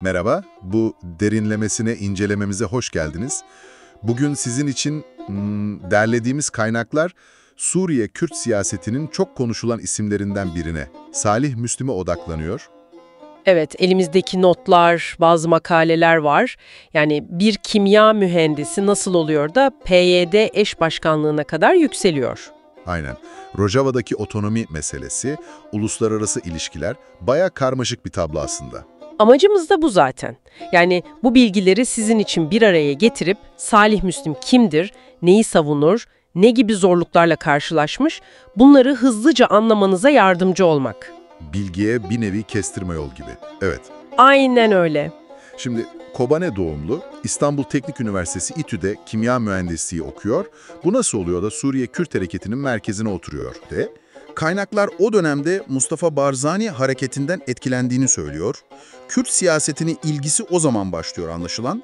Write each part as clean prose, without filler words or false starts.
Merhaba, bu derinlemesine incelememize hoş geldiniz. Bugün sizin için derlediğimiz kaynaklar Suriye Kürt siyasetinin çok konuşulan isimlerinden birine, Salih Müslim'e odaklanıyor. Evet, elimizdeki notlar, bazı makaleler var. Yani bir kimya mühendisi nasıl oluyor da PYD eş başkanlığına kadar yükseliyor. Aynen. Rojava'daki otonomi meselesi, uluslararası ilişkiler, bayağı karmaşık bir tablo aslında. Amacımız da bu zaten. Yani bu bilgileri sizin için bir araya getirip Salih Müslim kimdir, neyi savunur, ne gibi zorluklarla karşılaşmış, bunları hızlıca anlamanıza yardımcı olmak. Bilgiye bir nevi kestirme yol gibi. Evet. Aynen öyle. Şimdi Kobane doğumlu, İstanbul Teknik Üniversitesi İTÜ'de kimya mühendisliği okuyor. Bu nasıl oluyor da Suriye Kürt Hareketi'nin merkezine oturuyor de. Kaynaklar o dönemde Mustafa Barzani hareketinden etkilendiğini söylüyor. Kürt siyasetine ilgisi o zaman başlıyor anlaşılan.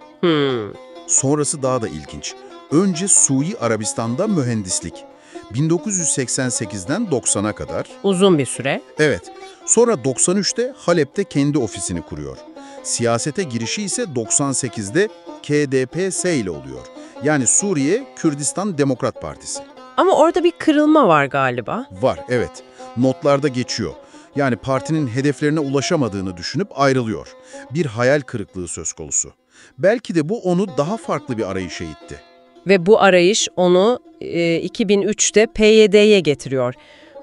Sonrası daha da ilginç. Önce Suudi Arabistan'da mühendislik. 1988'den 90'a kadar. Uzun bir süre. Evet. Sonra 93'te Halep'te kendi ofisini kuruyor. Siyasete girişi ise 98'de KDPS ile oluyor. Yani Suriye Kürdistan Demokrat Partisi. Ama orada bir kırılma var galiba. Var, evet. Notlarda geçiyor. Yani partinin hedeflerine ulaşamadığını düşünüp ayrılıyor. Bir hayal kırıklığı söz konusu. Belki de bu onu daha farklı bir arayışa itti. Ve bu arayış onu 2003'te PYD'ye getiriyor.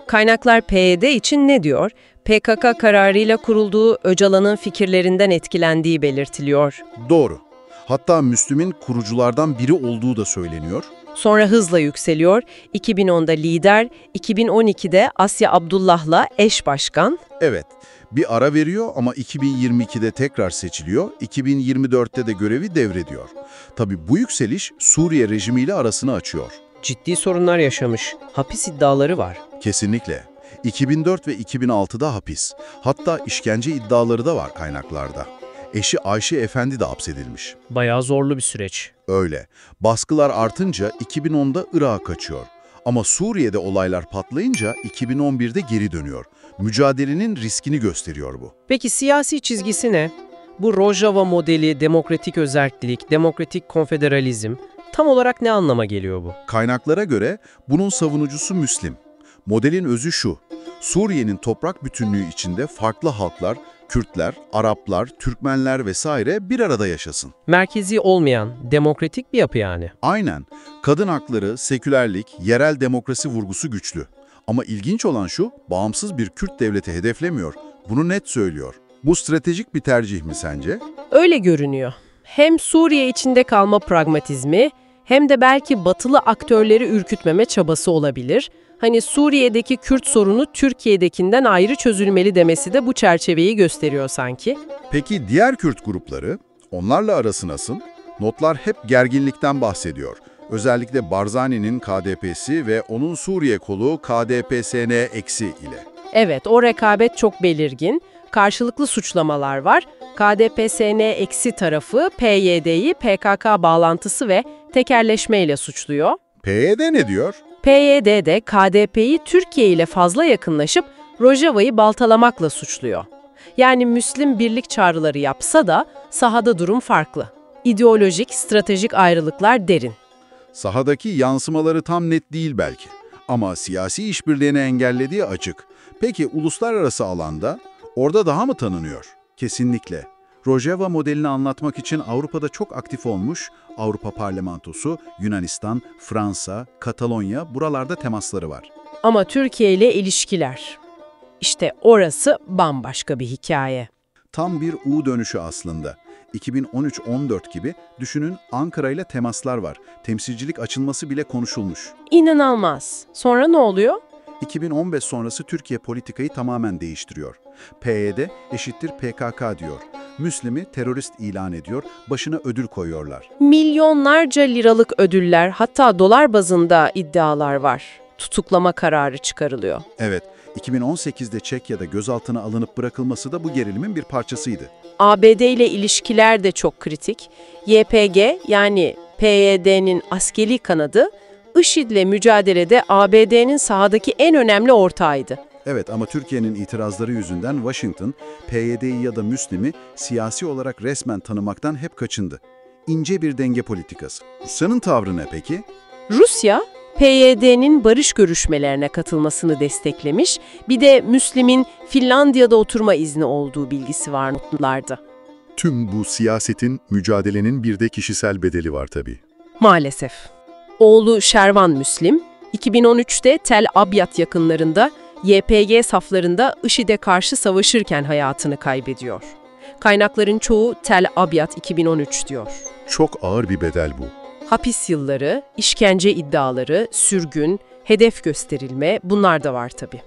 Kaynaklar PYD için ne diyor? PKK kararıyla kurulduğu Öcalan'ın fikirlerinden etkilendiği belirtiliyor. Doğru. Hatta Müslüm'ün kuruculardan biri olduğu da söyleniyor. Sonra hızla yükseliyor. 2010'da lider, 2012'de Asya Abdullah'la eş başkan. Evet, bir ara veriyor ama 2022'de tekrar seçiliyor, 2024'te de görevi devrediyor. Tabii bu yükseliş Suriye rejimiyle arasını açıyor. Ciddi sorunlar yaşamış. Hapis iddiaları var. Kesinlikle. 2004 ve 2006'da hapis. Hatta işkence iddiaları da var kaynaklarda. Eşi Ayşe Efendi de hapsedilmiş. Bayağı zorlu bir süreç. Öyle. Baskılar artınca 2010'da Irak'a kaçıyor. Ama Suriye'de olaylar patlayınca 2011'de geri dönüyor. Mücadelenin riskini gösteriyor bu. Peki siyasi çizgisi ne? Bu Rojava modeli, demokratik özerklik, demokratik konfederalizm tam olarak ne anlama geliyor bu? Kaynaklara göre bunun savunucusu Müslim. Modelin özü şu: Suriye'nin toprak bütünlüğü içinde farklı halklar, Kürtler, Araplar, Türkmenler vesaire bir arada yaşasın. Merkezi olmayan, demokratik bir yapı yani. Aynen. Kadın hakları, sekülerlik, yerel demokrasi vurgusu güçlü. Ama ilginç olan şu, bağımsız bir Kürt devleti hedeflemiyor. Bunu net söylüyor. Bu stratejik bir tercih mi sence? Öyle görünüyor. Hem Suriye içinde kalma pragmatizmi, hem de belki batılı aktörleri ürkütmeme çabası olabilir. Hani Suriye'deki Kürt sorunu Türkiye'dekinden ayrı çözülmeli demesi de bu çerçeveyi gösteriyor sanki. Peki diğer Kürt grupları? Onlarla arası nasıl? Notlar hep gerginlikten bahsediyor. Özellikle Barzani'nin KDP'si ve onun Suriye kolu KDPSN- ile. Evet, o rekabet çok belirgin. Karşılıklı suçlamalar var. KDPSN- tarafı PYD'yi PKK bağlantısı ve tekelleşmeyle suçluyor. PYD ne diyor? PYD de KDP'yi Türkiye ile fazla yakınlaşıp Rojava'yı baltalamakla suçluyor. Yani Müslim birlik çağrıları yapsa da sahada durum farklı. İdeolojik, stratejik ayrılıklar derin. Sahadaki yansımaları tam net değil belki. Ama siyasi işbirliğini engellediği açık. Peki uluslararası alanda orada daha mı tanınıyor? Kesinlikle. Rojava modelini anlatmak için Avrupa'da çok aktif olmuş, Avrupa Parlamentosu, Yunanistan, Fransa, Katalonya buralarda temasları var. Ama Türkiye ile ilişkiler. İşte orası bambaşka bir hikaye. Tam bir U dönüşü aslında. 2013-14 gibi düşünün, Ankara ile temaslar var. Temsilcilik açılması bile konuşulmuş. İnanılmaz. Sonra ne oluyor? 2015 sonrası Türkiye politikayı tamamen değiştiriyor. PYD eşittir PKK diyor. Müslim'i terörist ilan ediyor, başına ödül koyuyorlar. Milyonlarca liralık ödüller, hatta dolar bazında iddialar var. Tutuklama kararı çıkarılıyor. Evet, 2018'de Çekya'da gözaltına alınıp bırakılması da bu gerilimin bir parçasıydı. ABD ile ilişkiler de çok kritik. YPG yani PYD'nin askeri kanadı, IŞİD'le mücadelede ABD'nin sahadaki en önemli ortağıydı. Evet ama Türkiye'nin itirazları yüzünden Washington, PYD'yi ya da Müslim'i siyasi olarak resmen tanımaktan hep kaçındı. İnce bir denge politikası. Rusya'nın tavrı ne peki? Rusya, PYD'nin barış görüşmelerine katılmasını desteklemiş, bir de Müslim'in Finlandiya'da oturma izni olduğu bilgisi var notlarda. Tüm bu siyasetin, mücadelenin bir de kişisel bedeli var tabii. Maalesef. Oğlu Şervan Müslim, 2013'te Tel Abyad yakınlarında YPG saflarında IŞİD'e karşı savaşırken hayatını kaybediyor. Kaynakların çoğu Tel Abyad 2013 diyor. Çok ağır bir bedel bu. Hapis yılları, işkence iddiaları, sürgün, hedef gösterilme bunlar da var tabii.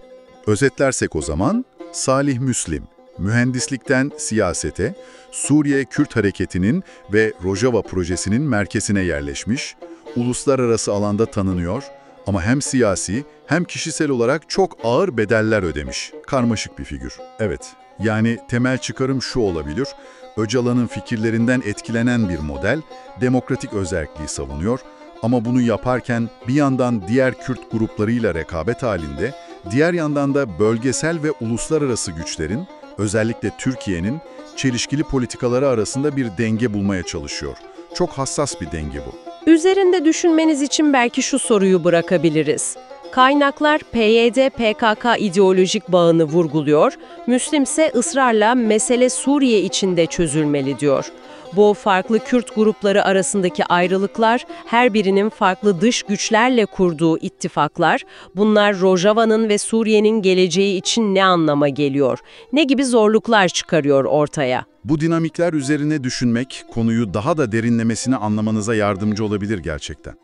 Özetlersek o zaman, Salih Müslim, mühendislikten siyasete, Suriye Kürt Hareketi'nin ve Rojava projesinin merkezine yerleşmiş, uluslararası alanda tanınıyor ama hem siyasi hem kişisel olarak çok ağır bedeller ödemiş. Karmaşık bir figür. Evet, yani temel çıkarım şu olabilir, Öcalan'ın fikirlerinden etkilenen bir model, demokratik özerkliği savunuyor ama bunu yaparken bir yandan diğer Kürt gruplarıyla rekabet halinde, diğer yandan da bölgesel ve uluslararası güçlerin, özellikle Türkiye'nin çelişkili politikaları arasında bir denge bulmaya çalışıyor. Çok hassas bir denge bu. Üzerinde düşünmeniz için belki şu soruyu bırakabiliriz. Kaynaklar PYD-PKK ideolojik bağını vurguluyor, Müslim ise ısrarla mesele Suriye içinde çözülmeli diyor. Bu farklı Kürt grupları arasındaki ayrılıklar, her birinin farklı dış güçlerle kurduğu ittifaklar, bunlar Rojava'nın ve Suriye'nin geleceği için ne anlama geliyor? Ne gibi zorluklar çıkarıyor ortaya? Bu dinamikler üzerine düşünmek, konuyu daha da derinlemesine anlamanıza yardımcı olabilir gerçekten.